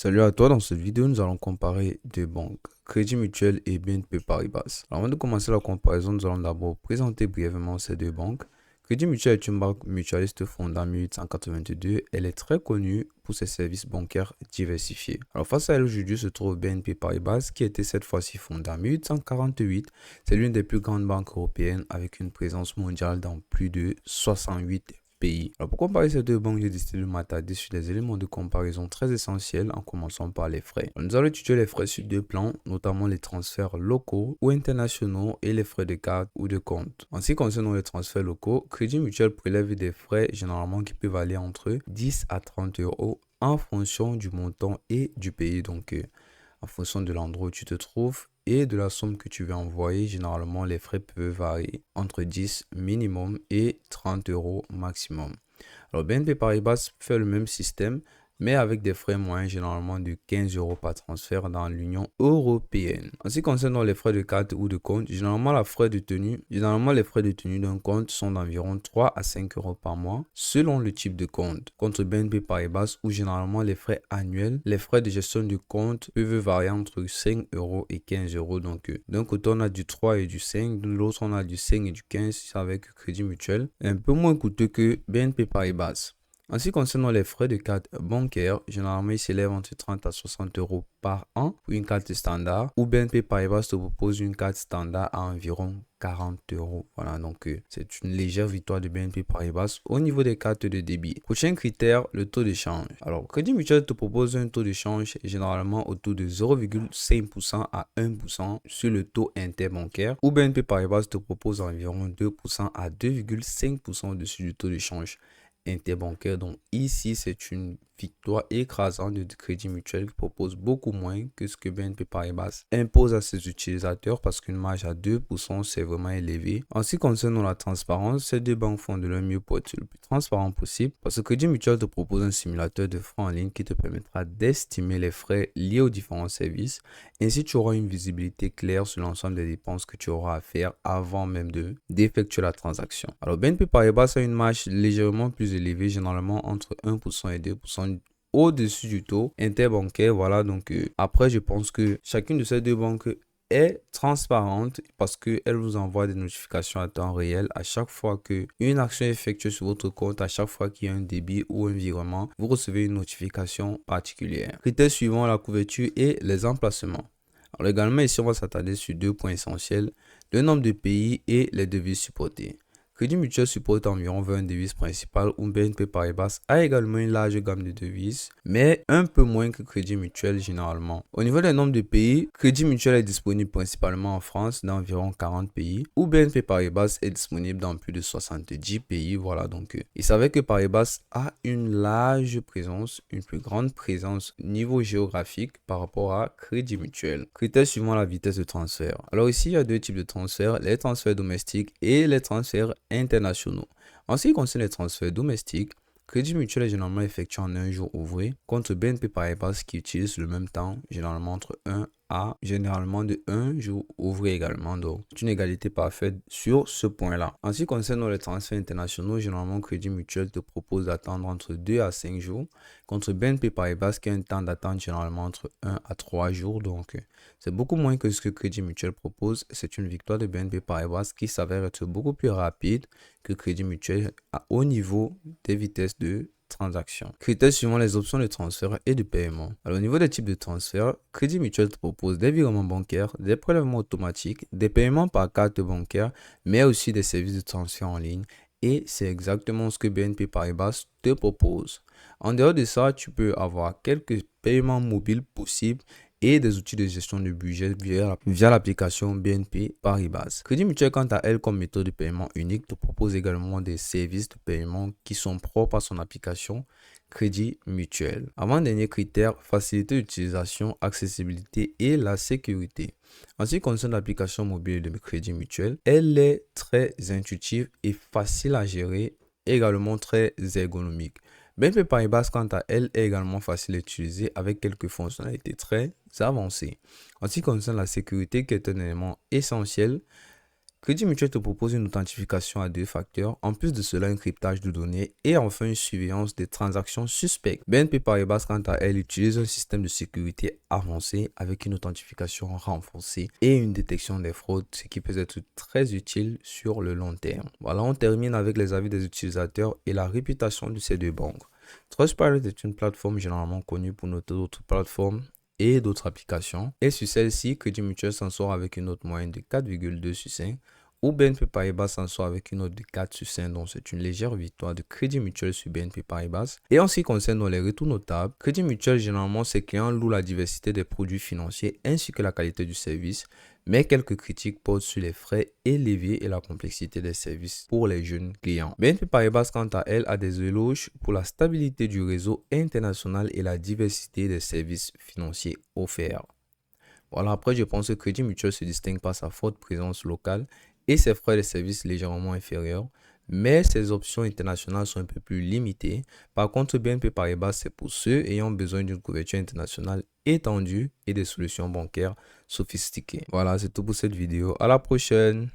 Salut à toi, dans cette vidéo, nous allons comparer deux banques, Crédit Mutuel et BNP Paribas. Alors, avant de commencer la comparaison, nous allons d'abord présenter brièvement ces deux banques. Crédit Mutuel est une banque mutualiste fondée en 1882. Elle est très connue pour ses services bancaires diversifiés. Alors, face à elle aujourd'hui se trouve BNP Paribas, qui était cette fois-ci fondée en 1848. C'est l'une des plus grandes banques européennes avec une présence mondiale dans plus de 68 pays. Alors pour comparer ces deux banques, j'ai décidé de m'attarder sur des éléments de comparaison très essentiels en commençant par les frais. Nous allons étudier les frais sur deux plans, notamment les transferts locaux ou internationaux et les frais de carte ou de compte. En ce qui concerne les transferts locaux, Crédit Mutuel prélève des frais généralement qui peuvent aller entre 10 à 30 euros en fonction du montant et du pays. Donc en fonction de l'endroit où tu te trouves et de la somme que tu veux envoyer, généralement les frais peuvent varier entre 10 minimum et 30 euros maximum. Alors BNP Paribas fait le même système, mais avec des frais moyens généralement de 15 euros par transfert dans l'Union européenne. En ce qui concerne les frais de carte ou de compte, généralement les frais de tenue d'un compte sont d'environ 3 à 5 euros par mois selon le type de compte. Contre BNP Paribas, où généralement les frais annuels, les frais de gestion du compte peuvent varier entre 5 euros et 15 euros. Donc d'un côté on a du 3 et du 5, de l'autre on a du 5 et du 15 avec Crédit Mutuel. Un peu moins coûteux que BNP Paribas. En ce qui concerne les frais de carte bancaire, généralement ils s'élèvent entre 30 à 60 euros par an pour une carte standard, ou BNP Paribas te propose une carte standard à environ 40 euros. Voilà, donc c'est une légère victoire de BNP Paribas au niveau des cartes de débit. Prochain critère, le taux de change. Alors, Crédit Mutuel te propose un taux de change généralement autour de 0,5% à 1% sur le taux interbancaire, ou BNP Paribas te propose environ 2% à 2,5% au-dessus du taux de change interbancaire. Donc ici, c'est une victoire écrasante de Crédit Mutuel qui propose beaucoup moins que ce que BNP Paribas impose à ses utilisateurs parce qu'une marge à 2%, c'est vraiment élevé. En ce qui concerne la transparence, ces deux banques font de leur mieux pour être le plus transparent possible parce que Crédit Mutuel te propose un simulateur de frais en ligne qui te permettra d'estimer les frais liés aux différents services. Ainsi, tu auras une visibilité claire sur l'ensemble des dépenses que tu auras à faire avant même d'effectuer la transaction. Alors, BNP Paribas a une marge légèrement plus élevée, généralement entre 1% et 2% au-dessus du taux interbancaire. Voilà, donc après, je pense que chacune de ces deux banques est transparente parce qu'elle vous envoie des notifications à temps réel à chaque fois qu'une action est effectuée sur votre compte, à chaque fois qu'il y a un débit ou un virement, vous recevez une notification particulière. Critères suivants, la couverture et les emplacements. Alors également ici, on va s'attarder sur deux points essentiels, le nombre de pays et les devises supportées. Crédit Mutuel supporte environ 20 devises principales, où BNP Paribas a également une large gamme de devises, mais un peu moins que Crédit Mutuel généralement. Au niveau des nombres de pays, Crédit Mutuel est disponible principalement en France, dans environ 40 pays, où BNP Paribas est disponible dans plus de 70 pays. Voilà, donc il savait que Paribas a une large présence, une plus grande présence niveau géographique par rapport à Crédit Mutuel. Critères suivant la vitesse de transfert. Alors ici, il y a deux types de transferts, les transferts domestiques et les transferts internationaux. En ce qui concerne les transferts domestiques, Crédit Mutuel est généralement effectué en un jour ouvré, contre BNP Paribas qui utilise le même temps, généralement entre 1 à généralement de 1 jour ouvré également. Donc, c'est une égalité parfaite sur ce point-là. En ce qui concerne les transferts internationaux, généralement Crédit Mutuel te propose d'attendre entre 2 à 5 jours, contre BNP Paribas qui a un temps d'attente généralement entre 1 à 3 jours. Donc, c'est beaucoup moins que ce que Crédit Mutuel propose. C'est une victoire de BNP Paribas qui s'avère être beaucoup plus rapide que Crédit Mutuel à haut niveau des vitesses de transaction. Critères suivant les options de transfert et de paiement. Alors, au niveau des types de transfert, Crédit Mutuel te propose des virements bancaires, des prélèvements automatiques, des paiements par carte bancaire, mais aussi des services de transfert en ligne. Et c'est exactement ce que BNP Paribas te propose. En dehors de ça, tu peux avoir quelques paiements mobiles possibles et des outils de gestion de budget via l'application BNP Paribas. Crédit Mutuel, quant à elle, comme méthode de paiement unique, te propose également des services de paiement qui sont propres à son application Crédit Mutuel. Avant-dernier critère, facilité d'utilisation, accessibilité et la sécurité. En ce qui concerne l'application mobile de Crédit Mutuel, elle est très intuitive et facile à gérer, également très ergonomique. BNP Paribas, quant à elle, est également facile à utiliser avec quelques fonctionnalités très avancées. En ce qui concerne la sécurité, qui est un élément essentiel, Crédit Mutuel te propose une authentification à 2 facteurs, en plus de cela un cryptage de données et enfin une surveillance des transactions suspectes. BNP Paribas, quant à elle, utilise un système de sécurité avancé avec une authentification renforcée et une détection des fraudes, ce qui peut être très utile sur le long terme. Voilà, on termine avec les avis des utilisateurs et la réputation de ces 2 banques. Trustpilot est une plateforme généralement connue pour noter d'autres plateformes et d'autres applications. Et sur celle-ci, Crédit Mutuel s'en sort avec une note moyenne de 4,2 sur 5, ou BNP Paribas s'en sort avec une note de 4 sur 5, donc c'est une légère victoire de Crédit Mutuel sur BNP Paribas. Et en ce qui concerne les retours notables, Crédit Mutuel, généralement, ses clients louent la diversité des produits financiers ainsi que la qualité du service, mais quelques critiques portent sur les frais élevés et la complexité des services pour les jeunes clients. BNP Paribas, quant à elle, a des éloges pour la stabilité du réseau international et la diversité des services financiers offerts. Voilà, après, je pense que Crédit Mutuel se distingue par sa forte présence locale et ses frais de service légèrement inférieurs, mais ses options internationales sont un peu plus limitées. Par contre, BNP Paribas, c'est pour ceux ayant besoin d'une couverture internationale étendue et des solutions bancaires sophistiquées. Voilà, c'est tout pour cette vidéo. À la prochaine!